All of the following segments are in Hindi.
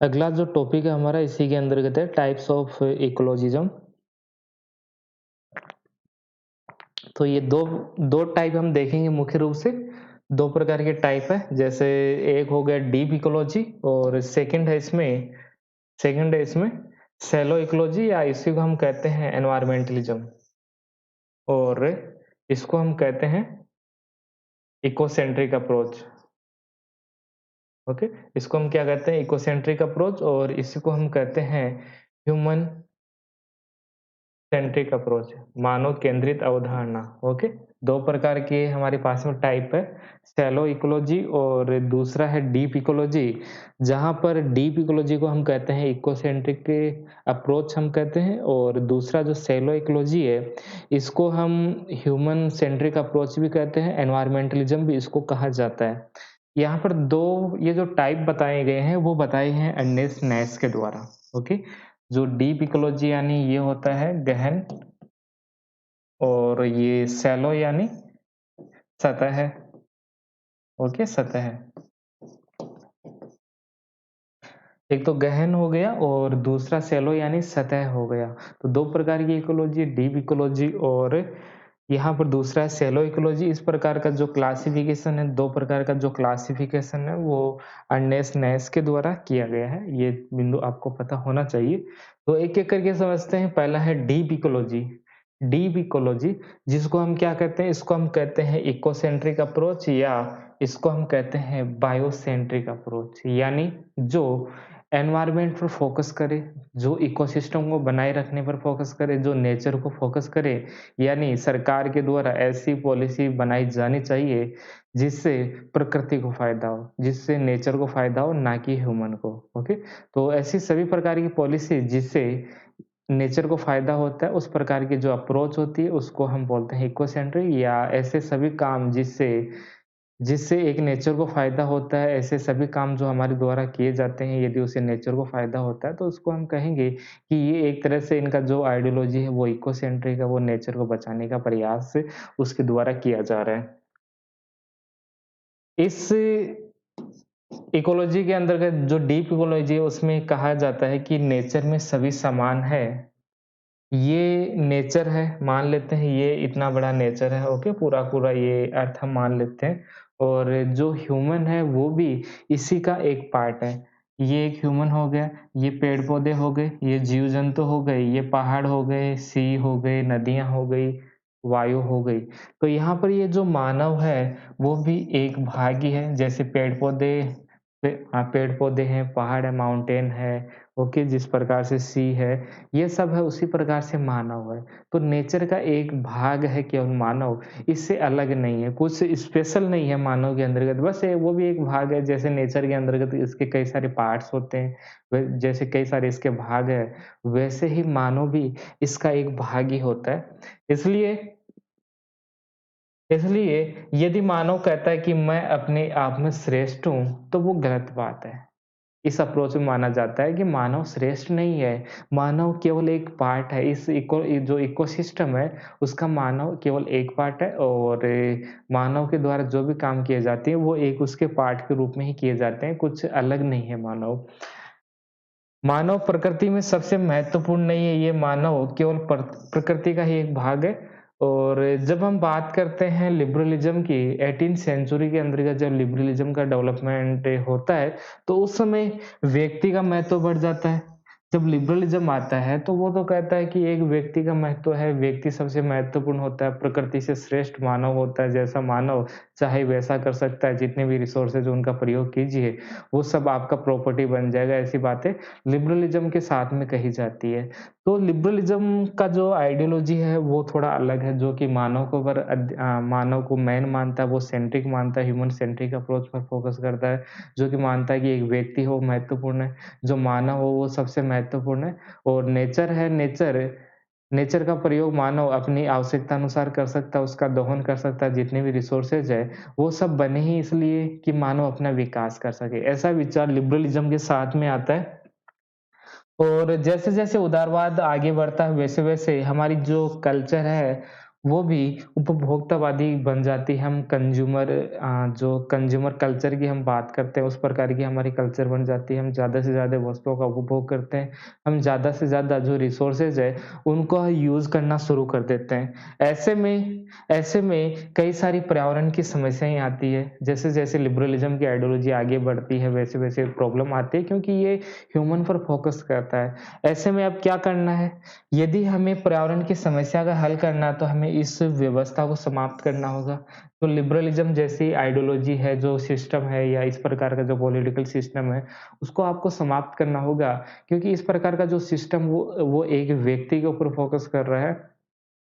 अगला जो टॉपिक है हमारा इसी के अंतर्गत है टाइप्स ऑफ इकोलॉजिज्म। तो ये दो टाइप हम देखेंगे मुख्य रूप से। 2 प्रकार के टाइप है, जैसे एक हो गया डीप इकोलॉजी और सेकंड है इसमें शैलो इकोलॉजी, या इसी को हम कहते हैं एनवायरमेंटलिज्म, और इसको हम कहते हैं इकोसेंट्रिक अप्रोच। ओके, इसको हम क्या कहते हैं? इकोसेंट्रिक अप्रोच, और इसी को हम कहते हैं ह्यूमन सेंट्रिक अप्रोच, मानव केंद्रित अवधारणा। ओके, 2 प्रकार के हमारे पास में टाइप है, शैलो इकोलॉजी और दूसरा है डीप इकोलॉजी। जहाँ पर डीप इकोलॉजी को हम कहते हैं इकोसेंट्रिक अप्रोच हम कहते हैं, और दूसरा जो शैलो इकोलॉजी है इसको हम ह्यूमन सेंट्रिक अप्रोच भी कहते हैं, एनवायरमेंटलिज्म भी इसको कहा जाता है। यहाँ पर 2 ये जो टाइप बताए गए हैं वो बताए हैं अर्नेस्ट नैश के द्वारा। ओके, जो डीप इकोलॉजी यानी ये होता है गहन, और ये शैलो यानी सतह है। ओके, सतह है। एक तो गहन हो गया और दूसरा शैलो यानी सतह हो गया। तो 2 प्रकार की इकोलॉजी, डीप इकोलॉजी और यहाँ पर दूसरा है शैलो इकोलॉजी। इस प्रकार का जो क्लासिफिकेशन है, 2 प्रकार का जो क्लासिफिकेशन है वो अर्नेस्ट नैश के द्वारा किया गया है। ये बिंदु आपको पता होना चाहिए। तो एक-एक करके समझते हैं। पहला है डीप इकोलॉजी। डीप इकोलॉजी जिसको हम क्या कहते हैं? इसको हम कहते हैं इकोसेंट्रिक अप्रोच, या इसको हम कहते हैं बायोसेंट्रिक अप्रोच, यानी जो एनवायरनमेंट पर फोकस करे, जो इकोसिस्टम को बनाए रखने पर फोकस करे, जो नेचर को फोकस करे। यानी सरकार के द्वारा ऐसी पॉलिसी बनाई जानी चाहिए जिससे प्रकृति को फ़ायदा हो, जिससे नेचर को फ़ायदा हो, ना कि ह्यूमन को। ओके? तो ऐसी सभी प्रकार की पॉलिसी जिससे नेचर को फ़ायदा होता है, उस प्रकार की जो अप्रोच होती है उसको हम बोलते हैं इको-सेंट्रिक, या ऐसे सभी काम जिससे जिससे एक नेचर को फ़ायदा होता है, ऐसे सभी काम जो हमारे द्वारा किए जाते हैं, यदि उससे नेचर को फ़ायदा होता है, तो उसको हम कहेंगे कि ये एक तरह से इनका जो आइडियोलॉजी है, वो इको-सेंट्रिक है, वो नेचर को बचाने का प्रयास उसके द्वारा किया जा रहा है। इस इकोलॉजी के अंतर्गत जो डीप इकोलॉजी है, उसमें कहा जाता है कि नेचर में सभी समान है। ये नेचर है, मान लेते हैं ये इतना बड़ा नेचर है, ओके, पूरा-पूरा ये अर्थ हम मान लेते हैं, और जो ह्यूमन है वो भी इसी का एक पार्ट है। ये एक ह्यूमन हो गया, ये पेड़-पौधे हो गए, ये जीव-जंतु हो गए, ये पहाड़ हो गए, सी हो गए, नदियाँ हो गई, वायु हो गई। तो यहाँ पर ये जो मानव है, वो भी एक भाग ही है। जैसे पेड़-पौधे हैं, पहाड़ है, माउंटेन है, ओके, जिस प्रकार से सी है, ये सब है, उसी प्रकार से मानव है। तो नेचर का एक भाग है केवल मानव, इससे अलग नहीं है, कुछ स्पेशल नहीं है मानव के अंतर्गत, बस वो भी एक भाग है। जैसे नेचर के अंतर्गत इसके कई सारे पार्ट्स होते हैं, जैसे कई सारे इसके भाग हैं, वैसे ही मानव भी इसका एक भाग ही होता है। इसलिए इसलिए यदि मानव कहता है कि मैं अपने आप में श्रेष्ठ हूँ, तो वो गलत बात है। इस अप्रोच में माना जाता है कि मानव श्रेष्ठ नहीं है, मानव केवल एक पार्ट है। जो इकोसिस्टम है, उसका मानव केवल एक पार्ट है, और मानव के द्वारा जो भी काम किए जाते हैं, वो एक उसके पार्ट के रूप में ही किए जाते हैं, कुछ अलग नहीं है मानव। मानव प्रकृति में सबसे महत्वपूर्ण नहीं है, ये मानव केवल प्रकृति का ही एक भाग है। और जब हम बात करते हैं लिबरलिज़्म की, 18th सेंचुरी के अंतर्गत जब लिबरलिज़्म का डेवलपमेंट होता है, तो उस समय व्यक्ति का महत्व बढ़ जाता है। जब लिबरलिज़्म आता है, तो वो तो कहता है कि एक व्यक्ति का महत्व है, व्यक्ति सबसे महत्वपूर्ण होता है, प्रकृति से श्रेष्ठ मानव होता है, जैसा मानव चाहे वैसा कर सकता है, जितने भी रिसोर्सेज़ उनका प्रयोग कीजिए, वो सब आपका प्रॉपर्टी बन जाएगा, ऐसी बातें लिबरलिज़्म के साथ में कही जाती है। तो लिबरलिज़्म का जो आइडियोलॉजी है वो थोड़ा अलग है, जो कि मानव को मेन मानता है, वो सेंट्रिक मानता है, ह्यूमन सेंट्रिक अप्रोच पर फ़ोकस करता है, जो कि मानता है कि एक व्यक्ति हो महत्वपूर्ण है, जो मानव हो वो सबसे महत्वपूर्ण है, और नेचर का प्रयोग मानव अपनी आवश्यकता अनुसार कर सकता है, उसका दोहन कर सकता है, जितने भी रिसोर्सेज़ है, वो सब बने ही इसलिए कि मानव अपना विकास कर सके। ऐसा विचार लिबरलिज़्म के साथ में आता है। और जैसे-जैसे उदारवाद आगे बढ़ता है, वैसे-वैसे हमारी जो कल्चर है, वो भी उपभोक्तावादी बन जाती है। हम जो कंज़्यूमर कल्चर की हम बात करते हैं, उस प्रकार की हमारी कल्चर बन जाती है। हम ज़्यादा से ज़्यादा वस्तुओं का उपभोग करते हैं। हम ज़्यादा से ज़्यादा जो रिसोर्सेज़ है, उनको यूज़ करना शुरू कर देते हैं। ऐसे में कई सारी पर्यावरण की समस्याएँ आती है। जैसे-जैसे लिबरलिज़्म की आइडियोलॉजी आगे बढ़ती है, वैसे-वैसे प्रॉब्लम आती है क्योंकि ये ह्यूमन पर फ़ोकस करता है। ऐसे में अब क्या करना है? यदि हमें पर्यावरण की समस्या का हल करना है, तो हमें इस व्यवस्था को समाप्त करना होगा। तो लिबरलिज़्म जैसी आइडियोलॉजी है, जो सिस्टम है या इस प्रकार का जो पॉलिटिकल सिस्टम है, उसको आपको समाप्त करना होगा क्योंकि इस प्रकार का जो सिस्टम वो एक व्यक्ति के ऊपर फ़ोकस कर रहा है,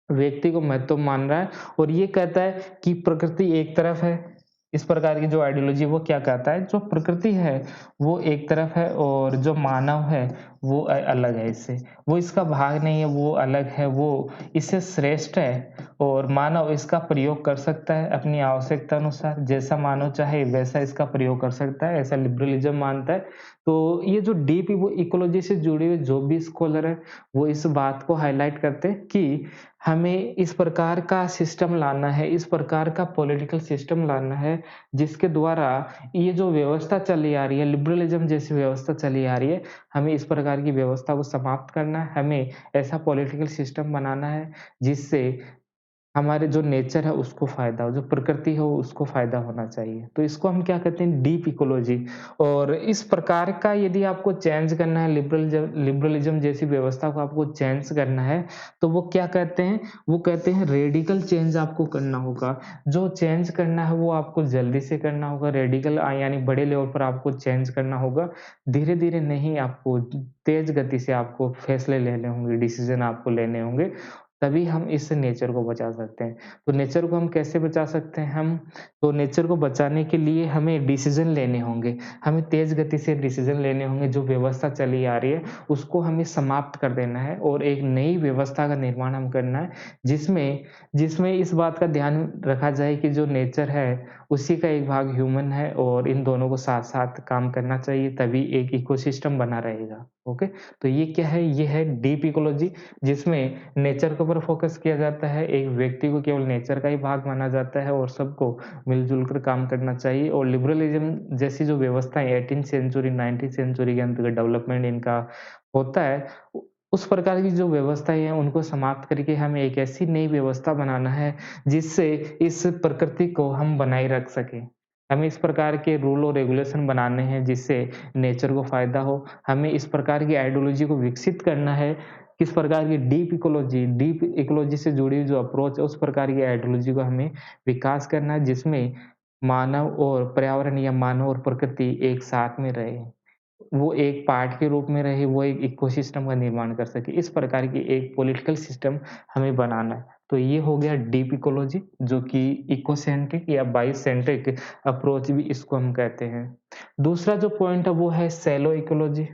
व्यक्ति को महत्व मान रहा है और ये कहता है कि प्रकृति एक तरफ है। इस प्रकार की जो आइडियोलॉजी वो क्या कहता है, जो प्रकृति है, वो एक तरफ है और जो मानव है, वो अलग है इससे। वो इसका भाग नहीं है, वो अलग है, वो इससे श्रेष्ठ है और मानव इसका प्रयोग कर सकता है अपनी आवश्यकता अनुसार। जैसा मानव चाहे वैसा इसका प्रयोग कर सकता है, ऐसा लिबरलिज़्म मानता है। तो ये जो डीप इकोलॉजी से जुड़े हुए जो भी स्कॉलर हैं, वो इस बात को हाइलाइट करते हैं कि हमें इस प्रकार का सिस्टम लाना है, इस प्रकार का पॉलिटिकल सिस्टम लाना है, जिसके द्वारा ये जो व्यवस्था चली आ रही है, लिबरलिज़्म जैसी व्यवस्था चली आ रही है, हमें इस प्रकार की व्यवस्था को समाप्त करना है। हमें ऐसा पॉलिटिकल सिस्टम बनाना है, जिससे हमारे जो नेचर है उसको फ़ायदा हो, जो प्रकृति हो उसको फ़ायदा होना चाहिए। तो इसको हम क्या कहते हैं डीप इकोलॉजी और इस प्रकार का यदि आपको चेंज करना है लिबरलिज़्म जैसी व्यवस्था को आपको चेंज करना है, तो वो क्या कहते हैं? वो कहते हैं रेडिकल चेंज आपको करना होगा। जो चेंज करना है वो आपको जल्दी से करना होगा, रेडिकल यानी बड़े लेवल पर आपको चेंज करना होगा। धीरे-धीरे नहीं आपको तेज़ गति से आपको फैसले लेने होंगे, डिसीज़न आपको लेने होंगे। तभी हम इस नेचर को बचा सकते हैं। तो नेचर को हम कैसे बचा सकते हैं तो नेचर को बचाने के लिए हमें डिसीज़न लेने होंगे। हमें तेज़ गति से डिसीज़न लेने होंगे, जो व्यवस्था चली आ रही है, उसको हमें समाप्त कर देना है और एक नई व्यवस्था का निर्माण हम करना है, जिसमें जिसमें इस बात का ध्यान रखा जाए कि जो नेचर है, उसी का एक भाग ह्यूमन है और इन दोनों को साथ-साथ काम करना चाहिए, तभी एक इकोसिस्टम बना रहेगा। ओके? तो ये क्या है? ये है डीप इकोलॉजी जिसमें नेचर के ऊपर फ़ोकस किया जाता है, एक व्यक्ति को केवल नेचर का ही भाग माना जाता है और सबको मिल-जुल कर काम करना चाहिए और लिबरलिज़्म जैसी जो व्यवस्थाएँ 18th सेंचुरी, 19th सेंचुरी के अंतर्गत डेवलपमेंट इनका होता है, उ उस प्रकार की जो व्यवस्थाएँ हैं, उनको समाप्त करके हमें एक ऐसी नई व्यवस्था बनाना है, जिससे इस प्रकृति को हम बनाए रख सकें। हमें इस प्रकार के रूल और रेगुलेशन बनाने हैं, जिससे नेचर को फ़ायदा हो। हमें इस प्रकार की आइडियोलॉजी को विकसित करना है किस प्रकार की डीप इकोलॉजी से जुड़ी हुई जो अप्रोच है, उस प्रकार की आइडियोलॉजी को हमें विकास करना है, जिसमें मानव और पर्यावरण या मानव और प्रकृति एक साथ में रहे। वो एक पार्ट के रूप में रहे, वो एक इकोसिस्टम का निर्माण कर सके। इस प्रकार की एक पॉलिटिकल सिस्टम हमें बनाना है। तो ये हो गया डीप इकोलॉजी जो कि इकोसेंट्रिक या बायोसेंट्रिक अप्रोच भी इसको हम कहते हैं। दूसरा जो पॉइंट है वो है शैलो इकोलॉजी।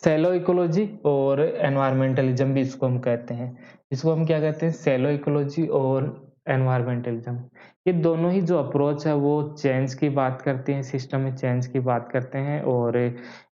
शैलो इकोलॉजी और एनवायरमेंटलिज्म भी इसको हम कहते हैं। इसको हम क्या कहते हैं शैलो इकोलॉजी और एनवायरमेंटलिज्म। ये दोनों ही जो अप्रोच है वो चेंज की बात करते हैं, सिस्टम में चेंज की बात करते हैं और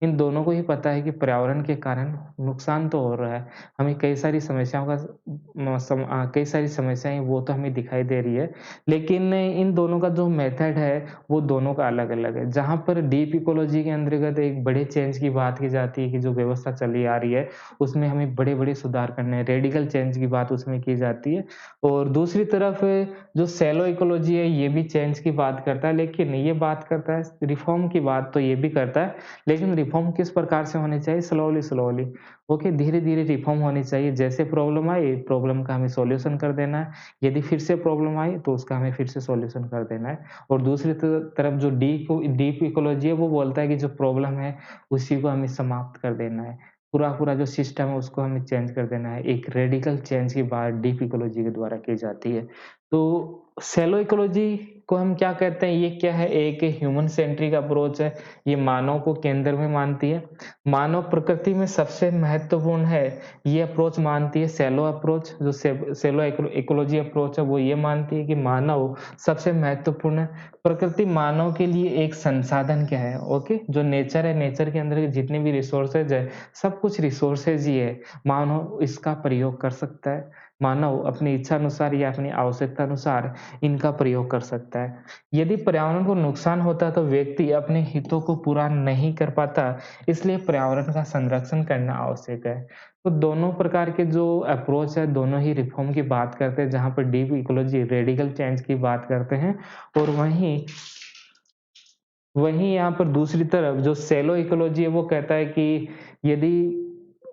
इन दोनों को ही पता है कि पर्यावरण के कारण नुकसान तो हो रहा है। हमें कई सारी समस्याओं का कई सारी समस्याएँ वो तो हमें दिखाई दे रही है। लेकिन इन दोनों का जो मेथड है वो दोनों का अलग-अलग है। जहाँ पर डीप इकोलॉजी के अंतर्गत एक बड़े चेंज की बात की जाती है कि जो व्यवस्था चली आ रही है, उसमें हमें बड़े-बड़े सुधार करने हैं, रेडिकल चेंज की बात उसमें की जाती है। और दूसरी तरफ जो शैलो इकोलॉजी है, ये भी चेंज की बात करता है, लेकिन ये बात करता है रिफ़ॉर्म की बात तो ये भी करता है, लेकिन रिफ़ॉर्म किस प्रकार से होने चाहिए स्लोली-स्लोली। ओके, धीरे-धीरे रिफ़ॉर्म होनी चाहिए। जैसे प्रॉब्लम आई, प्रॉब्लम का हमें सॉल्यूशन कर देना है। यदि फिर से प्रॉब्लम आई, तो उसका हमें फिर से सॉल्यूशन कर देना है। और दूसरी तरफ जो डीप इकोलॉजी है, वो बोलता है कि जो प्रॉब्लम है, उसी को हमें समाप्त कर देना है। पूरा-पूरा जो सिस्टम है, उसको हमें चेंज कर देना है। एक रेडिकल चेंज की बात डीप इकोलॉजी के द्वारा की जाती है। तो सेलो इकोलॉजी को हम क्या कहते हैं? ये क्या है? एक ह्यूमन सेंट्रिक अप्रोच है। ये मानव को केंद्र में मानती है। मानव प्रकृति में सबसे महत्वपूर्ण है, ये अप्रोच मानती है सेलो अप्रोच जो सेलो इकोलॉजी अप्रोच है, वो ये मानती है कि मानव सबसे महत्वपूर्ण है। प्रकृति मानव के लिए एक संसाधन क्या है? ओके, जो नेचर है, नेचर के अंदर जितने भी रिसोर्सेज है, सब कुछ रिसोर्सेज ही है। मानव इसका प्रयोग कर सकता है। मानव अपनी इच्छा अनुसार या अपनी आवश्यकता अनुसार इनका प्रयोग कर सकता है। यदि पर्यावरण को नुकसान होता है तो व्यक्ति अपने हितों को पूरा नहीं कर पाता, इसलिए पर्यावरण का संरक्षण करना आवश्यक है। तो दोनों प्रकार के जो अप्रोच है, दोनों ही रिफॉर्म की बात करते हैं, जहाँ पर डीप इकोलॉजी रेडिकल चेंज की बात करते हैं और वहीं वहीं यहाँ पर दूसरी तरफ जो शैलो इकोलॉजी है वो कहता है कि यदि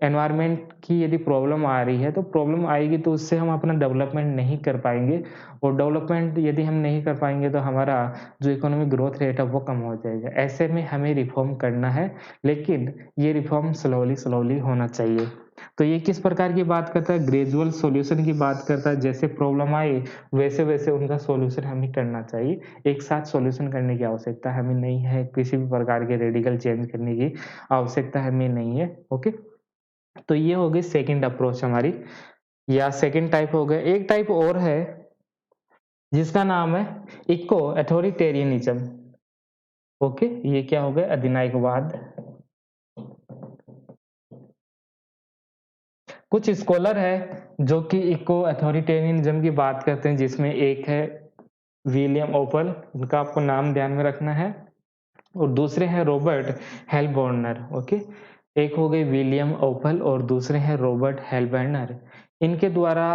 एनवायरनमेंट की यदि प्रॉब्लम आ रही है, तो प्रॉब्लम आएगी तो उससे हम अपना डेवलपमेंट नहीं कर पाएँगे और डेवलपमेंट यदि हम नहीं कर पाएँगे तो हमारा जो इकोनॉमिक ग्रोथ रेट है वो कम हो जाएगा। ऐसे में हमें रिफॉर्म करना है, लेकिन ये रिफॉर्म स्लोली-स्लोली होना चाहिए। तो ये किस प्रकार की बात करता है? ग्रेजुअल सॉल्यूशन की बात करता है, जैसे प्रॉब्लम आए वैसे-वैसे उनका सॉल्यूशन हमें करना चाहिए। एक साथ सॉल्यूशन करने की आवश्यकता हमें नहीं है, किसी भी प्रकार के रेडिकल चेंज करने की आवश्यकता हमें नहीं है, ओके? तो ये हो गई सेकंड अप्रोच हमारी या सेकंड टाइप हो गया। एक टाइप और है जिसका नाम है इको अथॉरिटेरियनिज़्म, ओके? ये क्या हो गया? अधिनायकवाद। कुछ स्कॉलर है जो कि इको अथॉरिटेरियनिज़्म की बात करते हैं, जिसमें एक है विलियम ओपल, इनका आपको नाम ध्यान में रखना है। और दूसरे हैं रॉबर्ट हेल्बॉर्नर, ओके? एक हो गए विलियम ओपल और दूसरे हैं रॉबर्ट हेल्बर्नर। इनके द्वारा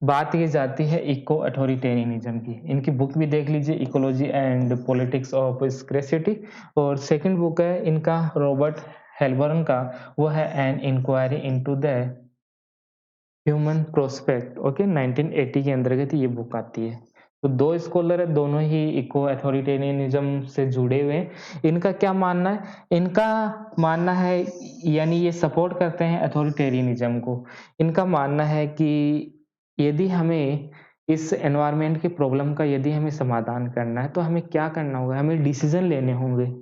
बात की जाती है इको अथॉरिटेरियनिज़्म की। इनकी बुक भी देख लीजिए, ecology and politics of scarcity. और सेकंड बुक है इनका रॉबर्ट हेल्बर्न का, वो है an inquiry into the human prospect, okay? 1980 के अंतर्गत ये बुक आती है। तो 2 स्कॉलर है, दोनों ही इको अथॉरिटेरियनिज़्म से जुड़े हुए हैं। इनका क्या मानना है? इनका मानना है, यानी ये सपोर्ट करते हैं अथॉरिटेरियनिज़्म को। इनका मानना है कि यदि हमें इस एनवायरनमेंट की प्रॉब्लम का यदि हमें समाधान करना है, तो हमें क्या करना होगा? हमें डिसीज़न लेने होंगे।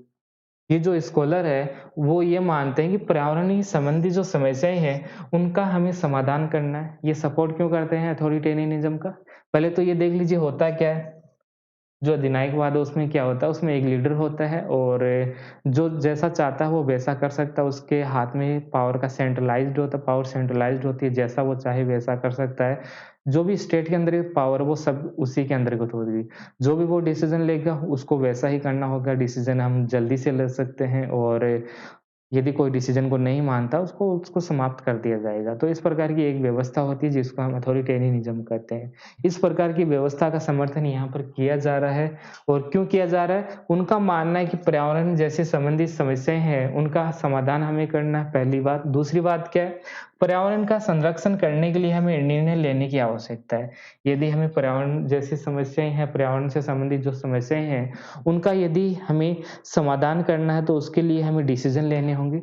ये जो स्कॉलर है, वो ये मानते हैं कि पर्यावरणीय संबंधी जो समस्याएँ हैं, उनका हमें समाधान करना है। ये सपोर्ट क्यों करते हैं अथॉरिटेरियनिज़्म का? पहले तो ये देख लीजिए होता क्या है? जो अधिनायकवाद है उसमें क्या होता है? उसमें एक लीडर होता है और जो जैसा चाहता है वो वैसा कर सकता है। उसके हाथ में पावर का सेंट्रलाइज़्ड होता है, पावर सेंट्रलाइज़्ड होती है, जैसा वो चाहे वैसा कर सकता है। जो भी स्टेट के अंदर पावर है वो सब उसी के अंतर्गत होगी। जो भी वो डिसीज़न लेगा उसको वैसा ही करना होगा, डिसीज़न हम जल्दी से ले सकते हैं और यदि कोई डिसीज़न को नहीं मानता, उसको उसको समाप्त कर दिया जाएगा। तो इस प्रकार की एक व्यवस्था होती है जिसको हम अथॉरिटेरियनिज़्म कहते हैं। इस प्रकार की व्यवस्था का समर्थन यहाँ पर किया जा रहा है और क्यों किया जा रहा है? उनका मानना है कि पर्यावरण जैसे संबंधित समस्याएँ हैं, उनका समाधान हमें करना है, पहली बात। दूसरी बात क्या है? पर्यावरण का संरक्षण करने के लिए हमें निर्णय लेने की आवश्यकता है। यदि हमें पर्यावरण जैसी समस्याएँ हैं, पर्यावरण से संबंधित जो समस्याएँ हैं, उनका यदि हमें समाधान करना है तो उसके लिए हमें डिसीज़न लेने होंगे।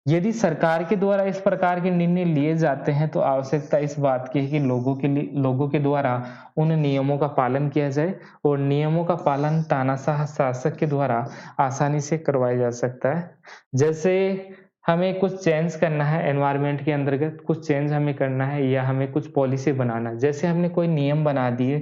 यदि सरकार के द्वारा इस प्रकार के निर्णय लिए जाते हैं तो आवश्यकता इस बात की है कि लोगों के द्वारा उन नियमों का पालन किया जाए और नियमों का पालन तानाशाह शासक के द्वारा आसानी से करवाया जा सकता है। जैसे हमें कुछ चेंज करना है एनवायरनमेंट के अंतर्गत, कुछ चेंज हमें करना है या हमें कुछ पॉलिसी बनाना है। जैसे हमने कोई नियम बना दिए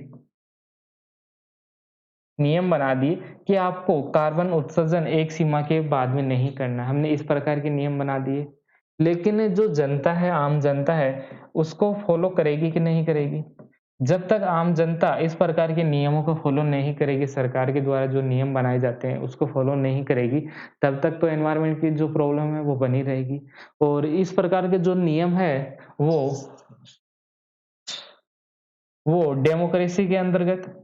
कि आपको कार्बन उत्सर्जन एक सीमा के बाद में नहीं करना, हमने इस प्रकार के नियम बना दिए। लेकिन जो जनता है, आम जनता है, उसको फ़ॉलो करेगी कि नहीं करेगी? जब तक आम जनता इस प्रकार के नियमों को फ़ॉलो नहीं करेगी, सरकार के द्वारा जो नियम बनाए जाते हैं, उसको फ़ॉलो नहीं करेगी, तब तक तो एनवायरनमेंट की जो प्रॉब्लम है, वो बनी रहेगी। और इस प्रकार के जो नियम है, वो वो डेमोक्रेसी के अंतर्गत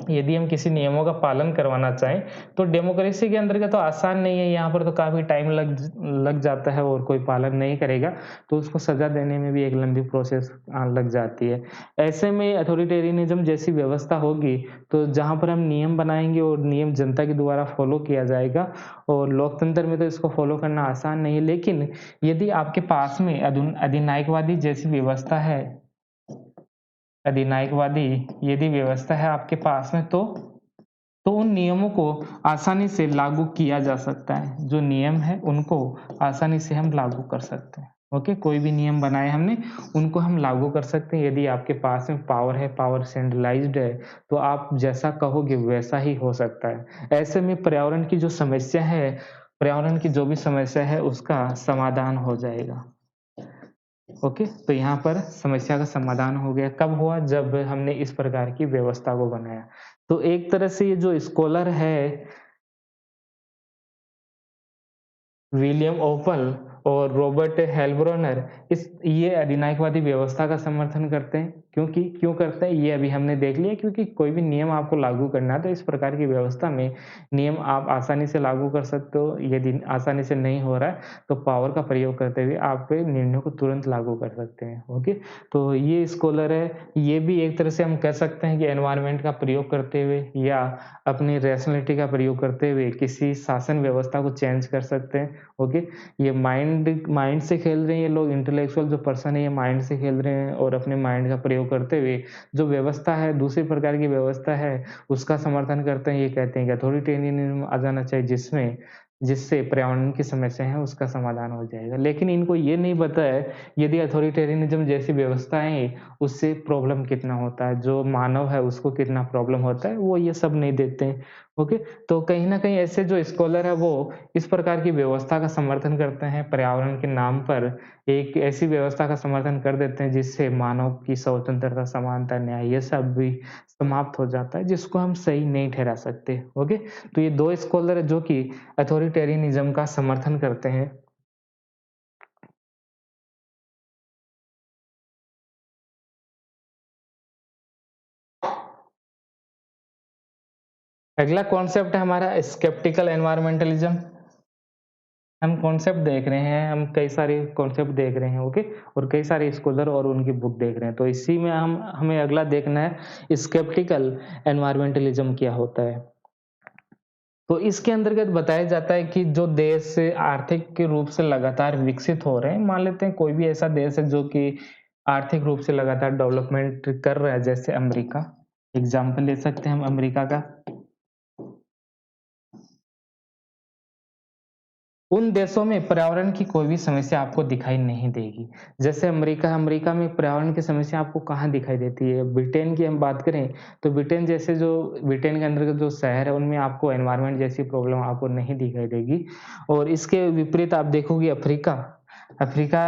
यदि हम किसी नियमों का पालन करवाना चाहें, तो डेमोक्रेसी के अंतर्गत तो आसान नहीं है, यहाँ पर तो काफ़ी टाइम लग जाता है और कोई पालन नहीं करेगा, तो उसको सज़ा देने में भी एक लंबी प्रोसेस लग जाती है। ऐसे में अथॉरिटेरियनिज़्म जैसी व्यवस्था होगी, तो जहाँ पर हम नियम बनाएँगे और नियम जनता के द्वारा फ़ॉलो किया जाएगा और लोकतंत्र में तो इसको फ़ॉलो करना आसान नहीं है। लेकिन यदि आपके पास में अधिनायकवादी जैसी व्यवस्था है अधिनायकवादी यदि व्यवस्था है आपके पास में तो उन नियमों को आसानी से लागू किया जा सकता है। जो नियम है उनको आसानी से हम लागू कर सकते हैं। ओके, कोई भी नियम बनाए हमने उनको हम लागू कर सकते हैं। यदि आपके पास में पावर है, पावर सेंट्रलाइज्ड है, तो आप जैसा कहोगे वैसा ही हो सकता है। ऐसे में पर्यावरण की जो समस्या है, पर्यावरण की जो भी समस्या है उसका समाधान हो जाएगा। ओके, तो यहाँ पर समस्या का समाधान हो गया। कब हुआ? जब हमने इस प्रकार की व्यवस्था को बनाया। तो एक तरह से ये जो स्कॉलर है विलियम ओपल और रॉबर्ट हेल्ब्रोनर ये अधिनायकवादी व्यवस्था का समर्थन करते हैं। क्यों करते हैं ये अभी हमने देख लिया, क्योंकि कोई भी नियम आपको लागू करना है तो इस प्रकार की व्यवस्था में नियम आप आसानी से लागू कर सकते हो। यदि आसानी से नहीं हो रहा है तो पावर का प्रयोग करते हुए आप निर्णयों को तुरंत लागू कर सकते हैं। ओके, तो ये स्कॉलर है, ये भी एक तरह से हम कह सकते हैं कि एनवायरनमेंट का प्रयोग करते हुए या अपनी रैशनैलिटी का प्रयोग करते हुए किसी शासन व्यवस्था को चेंज कर सकते हैं। ओके, ये माइंड माइंड से खेल रहे हैं ये लोग, इंटेलेक्चुअल जो पर्सन है ये माइंड से खेल रहे हैं और अपने माइंड का प्रयोग करते हुए जो व्यवस्था है, दूसरी प्रकार की व्यवस्था है, उसका समर्थन करते हैं। ये कहते हैं कि अथॉरिटेरियनिज़्म आ जाना चाहिए जिससे पर्यावरण की समस्या है उसका समाधान हो जाएगा। लेकिन इनको ये नहीं पता है यदि अथॉरिटेरियनिज़्म जैसी व्यवस्थाएँ उससे प्रॉब्लम कितना होता है, जो मानव है उसको कितना प्रॉब्लम होता है, वो ये सब नहीं देखते हैं। ओके, तो कहीं न कहीं ऐसे जो स्कॉलर है वो इस प्रकार की व्यवस्था का समर्थन करते हैं, पर्यावरण के नाम पर एक ऐसी व्यवस्था का समर्थन कर देते हैं जिससे मानव की स्वतंत्रता, समानता, न्याय ये सब भी समाप्त हो जाता है, जिसको हम सही नहीं ठहरा सकते। ओके, तो ये 2 स्कॉलर हैं जो कि अथॉरिटेरियनिज़्म का समर्थन करते हैं। अगला कॉन्सेप्ट है हमारा स्केप्टिकल एनवायरमेंटलिज़्म। हम कॉन्सेप्ट देख रहे हैं, हम कई सारे कॉन्सेप्ट देख रहे हैं, ओके? और कई सारे स्कॉलर और उनकी बुक देख रहे हैं। तो इसी में हमें अगला देखना है स्केप्टिकल एनवायरमेंटलिज़्म क्या होता है। तो इसके अंतर्गत बताया जाता है कि जो देश आर्थिक के रूप से लगातार विकसित हो रहे हैं, मान लेते हैं कोई भी ऐसा देश है जो कि आर्थिक रूप से लगातार डेवलपमेंट कर रहा है, जैसे अमेरिका। एग्ज़ाम्पल ले सकते हैं हम अमेरिका का। उन देशों में पर्यावरण की कोई भी समस्या आपको दिखाई नहीं देगी। जैसे अमेरिका में पर्यावरण की समस्या आपको कहाँ दिखाई देती है? ब्रिटेन की हम बात करें, तो ब्रिटेन के अंतर्गत जो शहर है, उनमें आपको एनवायरनमेंट जैसी प्रॉब्लम आपको नहीं दिखाई देगी। और इसके विपरीत आप देखोगे अफ्रीका, अफ्रीका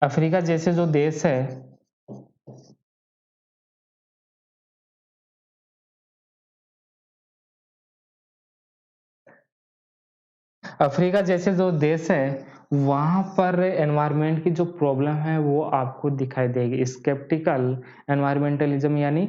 अफ्रीका जैसे जो देश है अफ्रीका जैसे जो देश है, वहाँ पर एनवायरनमेंट की जो प्रॉब्लम है, वो आपको दिखाई देगी। स्केप्टिकल एनवायरमेंटलिज़्म यानी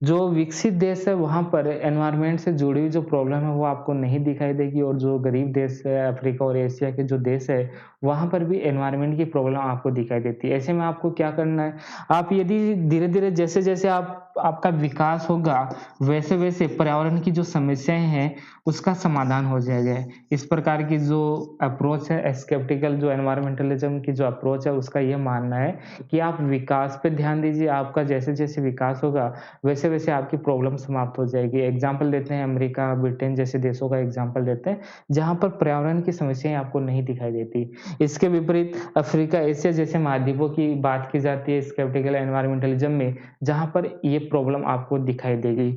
जो विकसित देश है वहाँ पर एनवायरनमेंट से जुड़ी हुई जो प्रॉब्लम है वो आपको नहीं दिखाई देगी, और जो गरीब देश है अफ्रीका और एशिया के जो देश है वहाँ पर भी एनवायरनमेंट की प्रॉब्लम आपको दिखाई देती है। ऐसे में आपको क्या करना है, आप यदि धीरे-धीरे जैसे-जैसे आप आपका विकास होगा वैसे-वैसे पर्यावरण की जो समस्याएँ हैं उसका समाधान हो जाएगा। इस प्रकार की जो अप्रोच है स्केप्टिकल जो एनवायरमेंटलिज्म की जो अप्रोच है उसका ये मानना है कि आप विकास पे ध्यान दीजिए, आपका जैसे-जैसे विकास होगा वैसे-वैसे आपकी प्रॉब्लम समाप्त हो जाएगी। एग्ज़ाम्पल देते हैं अमेरिका, ब्रिटेन जैसे देशों का एग्ज़ाम्पल देते हैं, जहाँ पर पर्यावरण की समस्याएँ आपको नहीं दिखाई देती। इसके विपरीत अफ्रीका, एशिया जैसे महाद्वीपों की बात की जाती है स्केप्टिकल एनवायरमेंटलिज़्म में, जहाँ पर ये प्रॉब्लम आपको दिखाई देगी।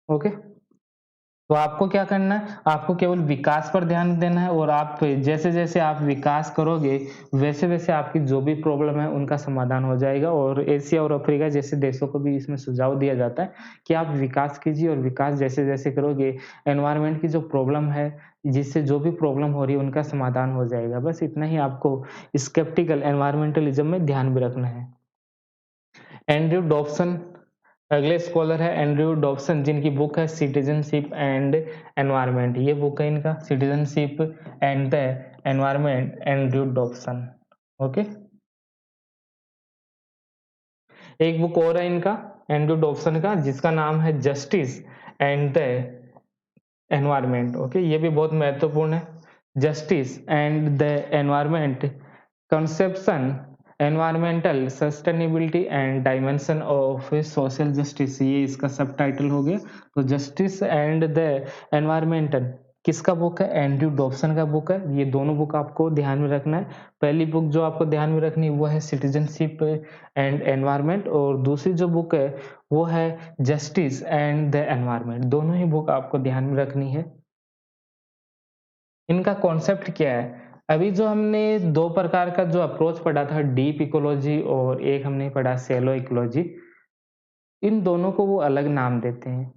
ओके? तो आपको क्या करना है, आपको केवल विकास पर ध्यान देना है, और आप जैसे-जैसे आप विकास करोगे, वैसे-वैसे आपकी जो भी प्रॉब्लम है, उनका समाधान हो जाएगा। और एशिया और अफ्रीका जैसे देशों को भी इसमें सुझाव दिया जाता है कि आप विकास कीजिए, और विकास जैसे-जैसे करोगे, एनवायरनमेंट की जो प्रॉब्लम है, जिससे जो भी प्रॉब्लम हो रही है, उनका समाधान हो जाएगा। बस इतना ही आपको स्केप्टिकल एनवायरमेंटलिज़्म में ध्यान भी रखना है। एंड्रयू डॉब्सन अगले स्कॉलर है एंड्रयू डॉब्सन, जिनकी बुक है सिटीजनशिप एंड एनवायरनमेंट। ये बुक है इनका citizenship and the environment, Andrew Dobson. Okay, एक बुक और है इनका एंड्रयू डॉब्सन का जिसका नाम है justice and the environment. Okay, ये भी बहुत महत्वपूर्ण है। Justice and the environment conception, environmental sustainability and dimension of social justice, ये इसका सब टाइटल हो गया। तो जस्टिस एंड द एनवायरमेंटल किसका बुक है? एंड्रयू डॉब्सन का बुक है। ये दोनों बुक आपको ध्यान में रखना है। पहली बुक जो आपको ध्यान में रखनी है वो है सिटीजनशिप एंड एनवायरनमेंट, और दूसरी जो बुक है वो है जस्टिस एंड द एनवायरनमेंट। दोनों ही बुक आपको ध्यान में रखनी है। इनका कॉन्सेप्ट क्या है? अभी जो हमने 2 प्रकार का जो अप्रोच पढ़ा था, डीप इकोलॉजी और एक हमने पढ़ा शैलो इकोलॉजी, इन दोनों को वो अलग नाम देते हैं।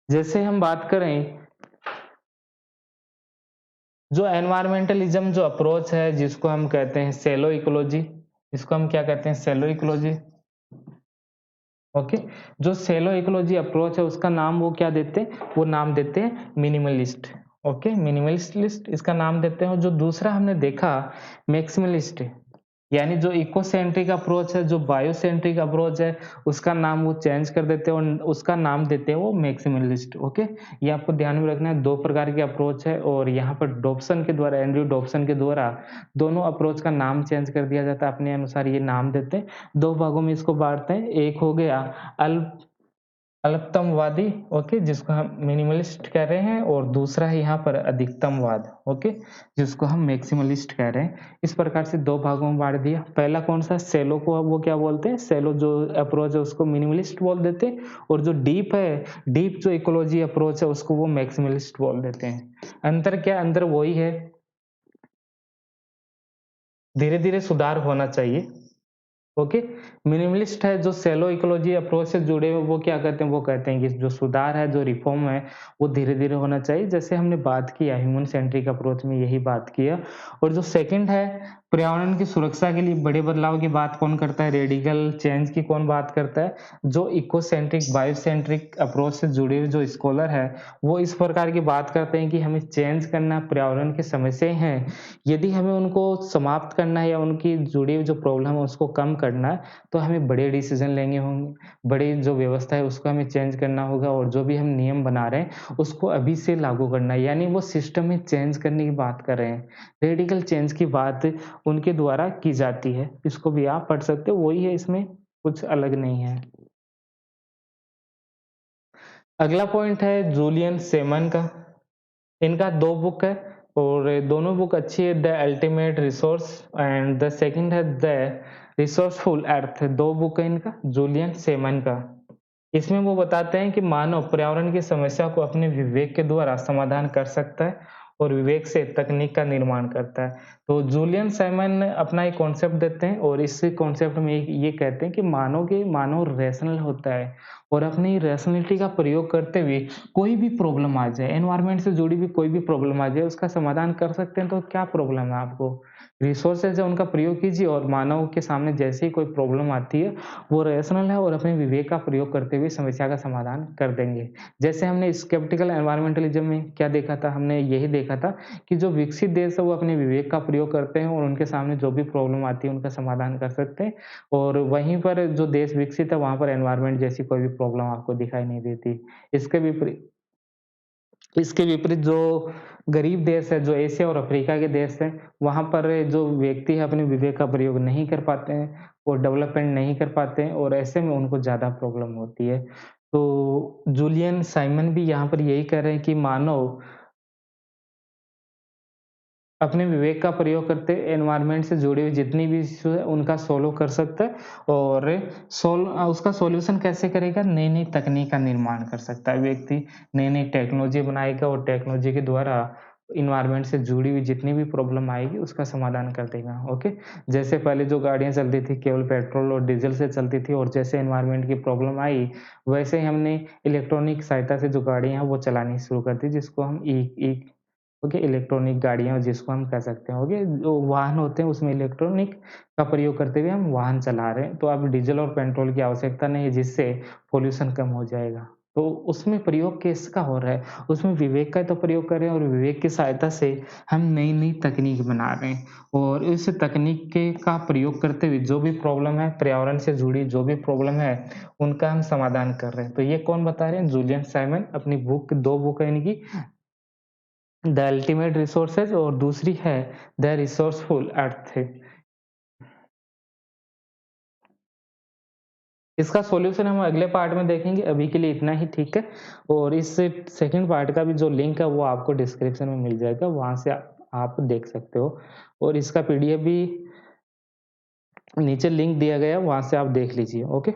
जैसे हम बात करें, जो एनवायरमेंटलिज्म जो अप्रोच है जिसको हम कहते हैं शैलो इकोलॉजी, इसको हम क्या कहते हैं? Shallow ecology. ओके, जो शैलो इकोलॉजी अप्रोच है उसका नाम वो क्या देते हैं? वो नाम देते हैं मिनिमलिस्ट। ओके, मिनिमलिस्ट इसका नाम देते हैं। और जो दूसरा हमने देखा मैक्सिमलिस्ट, यानी जो इको सेंट्रिक अप्रोच है, जो बायो सेंट्रिक अप्रोच है, उसका नाम वो चेंज कर देते हैं और उसका नाम देते हैं वो मैक्सिमलिस्ट। ओके, ये आपको ध्यान में रखना है। 2 प्रकार के अप्रोच है और यहाँ पर डॉब्सन के द्वारा, एंड्रयू डॉब्सन के द्वारा दोनों अप्रोच का नाम चेंज कर दिया जाता है, अपने अनुसार ये नाम देते हैं। 2 भागों में इसको बाँटते हैं। एक हो गया अल्प अल्पतमवादी, ओके, जिसको हम मिनिमलिस्ट कह रहे हैं, और दूसरा है यहाँ पर अधिकतमवाद, ओके, जिसको हम मैक्सिमलिस्ट कह रहे हैं। इस प्रकार से 2 भागों में बाँट दिया। पहला कौन-सा? शैलो को वो क्या बोलते हैं? शैलो जो अप्रोच है उसको मिनिमलिस्ट बोल देते हैं, और जो डीप है, डीप जो इकोलॉजी अप्रोच है उसको वो मैक्सिमलिस्ट बोल देते हैं। अंतर क्या है? अंतर वही है, धीरे-धीरे सुधार होना चाहिए। ओके, मिनिमलिस्ट है जो शैलो इकोलॉजी अप्रोच से जुड़े हुए, वो क्या कहते हैं? वो कहते हैं कि जो सुधार है, जो रिफॉर्म है, वो धीरे-धीरे होना चाहिए। जैसे हमने बात किया ह्यूमन सेंट्रिक अप्रोच में यही बात किया। और जो सेकंड है, पर्यावरण की सुरक्षा के लिए बड़े बदलाव की बात कौन करता है? रेडिकल चेंज की कौन बात करता है? जो ecocentric, biocentric approach से जुड़े हुए जो स्कॉलर है, वो इस प्रकार की बात करते हैं कि हमें चेंज करना, पर्यावरण की समस्याएँ हैं, यदि हमें उनको समाप्त करना है या उनकी जुड़ी हुई जो प्रॉब्लम है उसको कम करना है, तो हमें बड़े डिसीज़न लेने होंगे। बड़ी जो व्यवस्था है उसको हमें चेंज करना होगा, और जो भी हम नियम बना रहे हैं उसको अभी से लागू करना है। यानी वो सिस्टम में चेंज करने की बात कर रहे हैं। रेडिकल चेंज की बात उनके द्वारा की जाती है। इसको भी आप पढ़ सकते हो, वही है, इसमें कुछ अलग नहीं है। अगला पॉइंट है जूलियन सेमन का। इनका 2 बुक है और दोनों बुक अच्छी है। The ultimate resource and the second है द रिसोर्सफुल अर्थ। 2 बुक है इनका, जूलियन सेमन का। इसमें वो बताते हैं कि मानव पर्यावरण की समस्या को अपने विवेक के द्वारा समाधान कर सकता है और विवेक से तकनीक का निर्माण करता है। तो जूलियन साइमन अपना एक कॉन्सेप्ट देते हैं और इस कॉन्सेप्ट में ये कहते हैं कि मानव रैशनल होता है, और अपनी रैशनैलिटी का प्रयोग करते हुए कोई भी प्रॉब्लम आ जाए, एनवायरनमेंट से जुड़ी हुई कोई भी प्रॉब्लम आ जाए, उसका समाधान कर सकते हैं। तो क्या प्रॉब्लम है आपको? रिसोर्सेज़ है उनका प्रयोग कीजिए, और मानव के सामने जैसे ही कोई प्रॉब्लम आती है, वो रैशनल है और अपने विवेक का प्रयोग करते हुए समस्या का समाधान कर देंगे। जैसे हमने स्केप्टिकल एनवायरमेंटलिज्म में क्या देखा था? हमने यही देखा था कि जो विकसित देश है वो अपने विवेक का प्रयोग करते हैं और उनके सामने जो भी प्रॉब्लम आती है उनका समाधान कर सकते हैं, और वहीं पर जो देश विकसित है वहाँ पर एनवायरनमेंट जैसी कोई भी प्रॉब्लम आपको दिखाई नहीं देती। इसके विपरी इसके विपरीत जो गरीब देश है, जो एशिया और अफ्रीका के देश हैं, वहाँ पर जो व्यक्ति है अपने विवेक का प्रयोग नहीं कर पाते हैं, वो डेवलपमेंट नहीं कर पाते हैं, और ऐसे में उनको ज़्यादा प्रॉब्लम होती है। तो जूलियन साइमन भी यहाँ पर यही कह रहे हैं कि मानव अपने विवेक का प्रयोग करते एनवायरनमेंट से जुड़ी हुई जितनी भी इश्यू है उनका सॉल्व कर सकता है, और उसका सॉल्यूशन कैसे करेगा? नई-नई तकनीक का निर्माण कर सकता है व्यक्ति, नई-नई टेक्नोलॉजी बनाएगा और टेक्नोलॉजी के द्वारा एनवायरनमेंट से जुड़ी हुई जितनी भी प्रॉब्लम आएगी उसका समाधान कर देगा। ओके? जैसे पहले जो गाड़ियाँ चलती थी केवल पेट्रोल और डीज़ल से चलती थी, और जैसे एनवायरनमेंट की प्रॉब्लम आई, वैसे ही हमने इलेक्ट्रॉनिक सहायता से जो गाड़ियाँ हैं वो चलानी शुरू कर दी, जिसको हम ई ई ओके, इलेक्ट्रॉनिक गाड़ियाँ जिसको हम कह सकते हैं, ओके, जो वाहन होते हैं उसमें इलेक्ट्रॉनिक का प्रयोग करते हुए हम वाहन चला रहे हैं, तो अब डीज़ल और पेट्रोल की आवश्यकता नहीं है, जिससे पॉल्यूशन कम हो जाएगा। तो उसमें प्रयोग किसका हो रहा है? उसमें विवेक का तो प्रयोग कर रहे हैं, और विवेक की सहायता से हम नई-नई तकनीक बना रहे हैं, और इस तकनीक के का प्रयोग करते हुए जो भी प्रॉब्लम है, पर्यावरण से जुड़ी जो भी प्रॉब्लम है, उनका हम समाधान कर रहे हैं। तो ये कौन बता रहे हैं? जूलियन साइमन, अपनी बुक 2 बुक है इनकी, द अल्टीमेट रिसोर्सेज और दूसरी है द रिसोर्सफुल अर्थ। इसका सॉल्यूशन हम अगले पार्ट में देखेंगे, अभी के लिए इतना ही, ठीक है? और इस सेकंड पार्ट का भी जो लिंक है वो आपको डिस्क्रिप्शन में मिल जाएगा, वहाँ से आप देख सकते हो और इसका पीडीएफ भी नीचे लिंक दिया गया है, वहाँ से आप देख लीजिए, ओके?